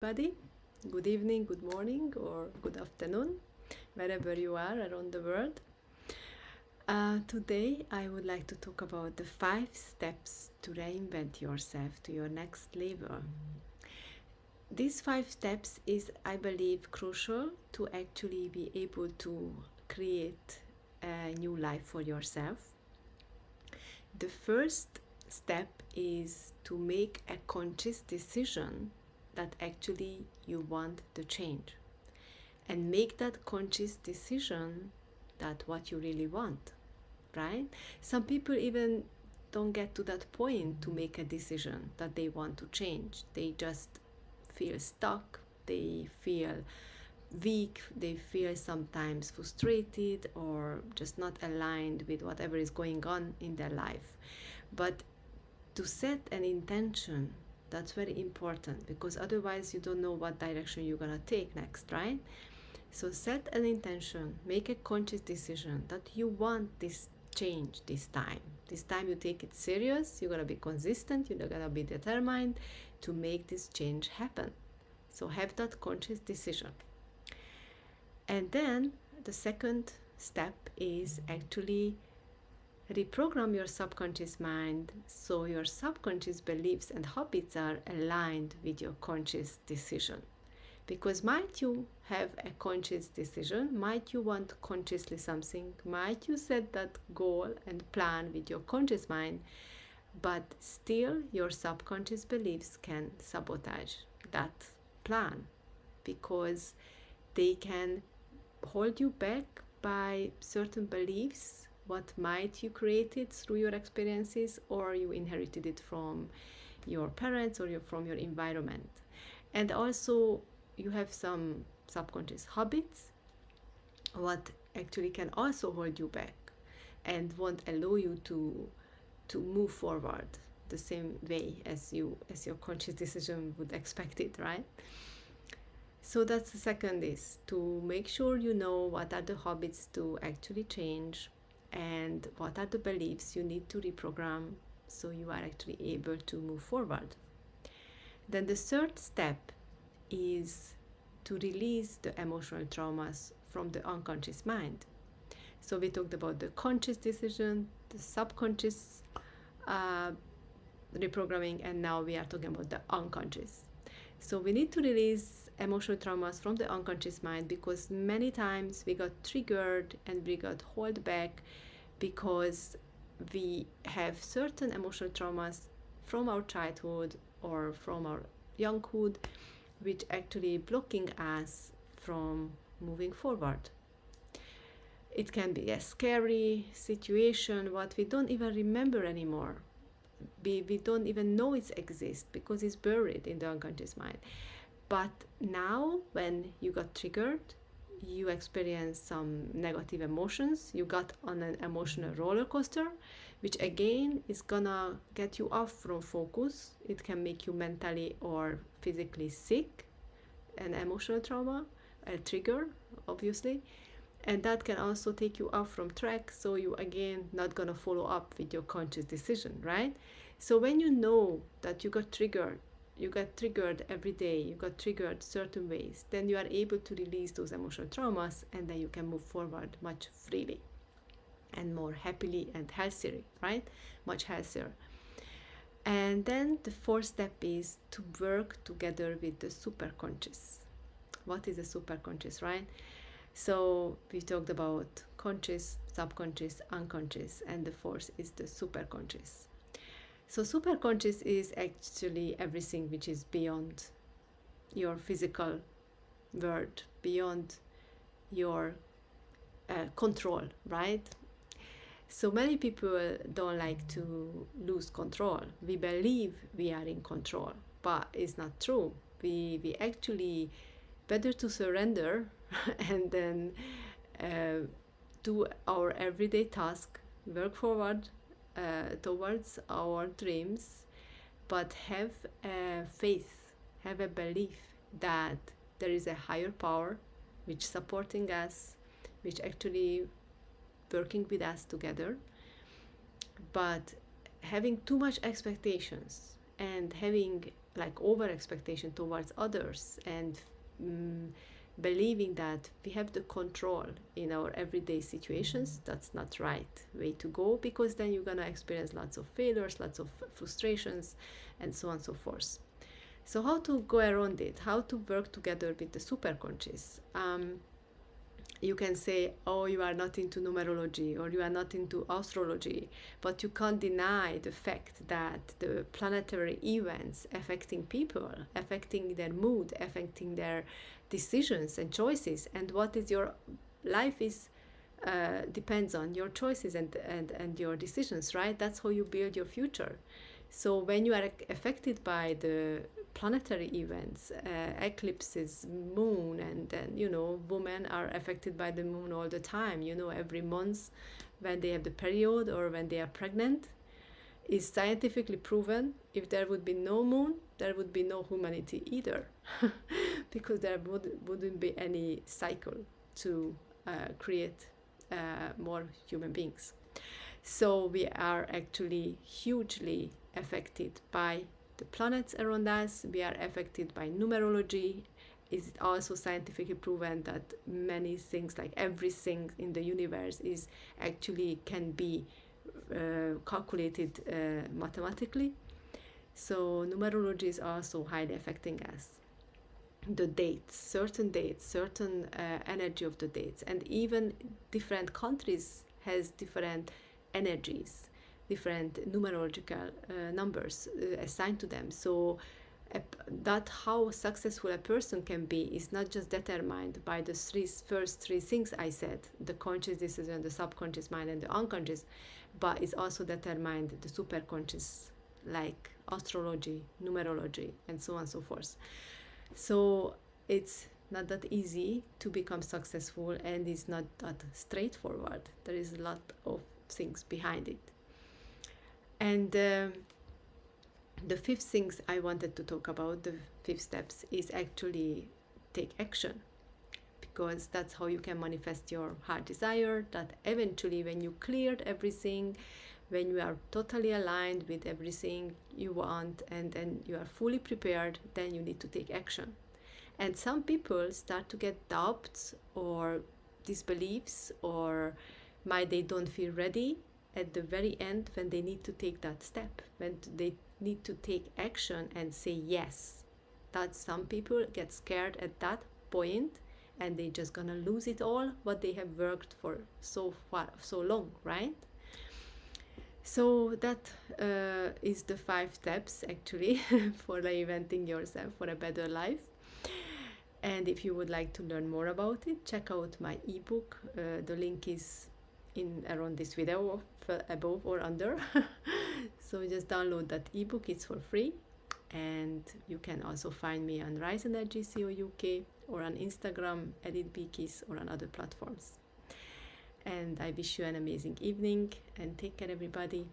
Everybody. Good evening, good morning, or good afternoon, wherever you are around the world. Today, I would like to talk about the 5 steps to reinvent yourself to your next level. These 5 steps is, I believe, crucial to actually be able to create a new life for yourself. The first step is to make a conscious decision that actually you want to change, and make that conscious decision that what you really want, right? Some people even don't get to that point to make a decision that they want to change. They just feel stuck, they feel weak, they feel sometimes frustrated or just not aligned with whatever is going on in their life. But to set an intention, that's very important, because otherwise you don't know what direction you're gonna take next, right? So set an intention, make a conscious decision that you want this change this time. This time you take it serious, you're gonna be consistent, you're gonna be determined to make this change happen. So have that conscious decision. And then the second step is actually reprogram your subconscious mind so your subconscious beliefs and habits are aligned with your conscious decision. Because might you have a conscious decision, might you want consciously something, might you set that goal and plan with your conscious mind, but still your subconscious beliefs can sabotage that plan, because they can hold you back by certain beliefs, what might you created through your experiences, or you inherited it from your parents or from your environment. And also you have some subconscious habits what actually can also hold you back and won't allow you to move forward the same way as your conscious decision would expect it, right? So that's the second, is to make sure you know what are the habits to actually change and what are the beliefs you need to reprogram so you are actually able to move forward. Then the third step is to release the emotional traumas from the unconscious mind. So we talked about the conscious decision, the subconscious reprogramming, and now we are talking about the unconscious. So we need to release emotional traumas from the unconscious mind, because many times we got triggered and we got held back because we have certain emotional traumas from our childhood or from our younghood, which actually blocking us from moving forward. It can be a scary situation what we don't even remember anymore. We don't even know it exists because it's buried in the unconscious mind. But now when you got triggered, you experience some negative emotions, you got on an emotional roller coaster, which again is gonna get you off from focus. It can make you mentally or physically sick, an emotional trauma, a trigger, obviously. And that can also take you off from track, so you again not gonna follow up with your conscious decision, right? So when you know that you got triggered every day, you got triggered certain ways, then you are able to release those emotional traumas, and then you can move forward much freely and more happily and healthier, right? Much healthier. And then the fourth step is to work together with the superconscious. What is the superconscious, right? So we talked about conscious, subconscious, unconscious, and the fourth is the superconscious. So superconscious is actually everything which is beyond your physical world, beyond your control, right? So many people don't like to lose control. We believe we are in control, but it's not true. We actually better to surrender and then do our everyday task, work forward towards our dreams, but have a faith, have a belief that there is a higher power which supporting us, which actually working with us together. But having too much expectations and having like over expectation towards others, and believing that we have the control in our everyday situations, that's not right way to go, because then you're gonna experience lots of failures, lots of frustrations, and so on and so forth. So how to go around it, how to work together with the superconscious? You can say, oh, you are not into numerology or you are not into astrology, but you can't deny the fact that the planetary events affecting people, affecting their mood, affecting their decisions and choices, and what is your life is depends on your choices and your decisions, right? That's how you build your future. So when you are affected by the planetary events, eclipses, moon, and then, you know, women are affected by the moon all the time, you know, every month when they have the period or when they are pregnant, is scientifically proven. If there would be no moon, there would be no humanity either, because there wouldn't be any cycle to create more human beings. So we are actually hugely affected by the planets around us. We are affected by numerology. Is it also scientifically proven that many things, like everything in the universe, is actually can be calculated mathematically? So numerology is also highly affecting us. The dates, certain energy of the dates, and even different countries has different energies, different numerological numbers assigned to them. So that how successful a person can be is not just determined by the first three things I said, the conscious decision, the subconscious mind, and the unconscious, but it's also determined the superconscious, like astrology, numerology, and so on and so forth. So it's not that easy to become successful, and it's not that straightforward. There is a lot of things behind it. And the fifth things I wanted to talk about, the fifth steps, is actually take action, because that's how you can manifest your heart desire. That eventually, when you cleared everything, when you are totally aligned with everything you want, and then you are fully prepared, then you need to take action. And some people start to get doubts or disbeliefs, or they don't feel ready at the very end when they need to take that step, when they need to take action and say yes. That some people get scared at that point, and they just gonna lose it all what they have worked for so long, right? So that is the 5 steps actually for reinventing yourself for a better life. And if you would like to learn more about it, check out my ebook. The link is in around this video, above or under. So just download that ebook, it's for free. And you can also find me on Rise Energy CO UK, or on Instagram, Edith Bikis, or on other platforms. And I wish you an amazing evening, and take care, everybody.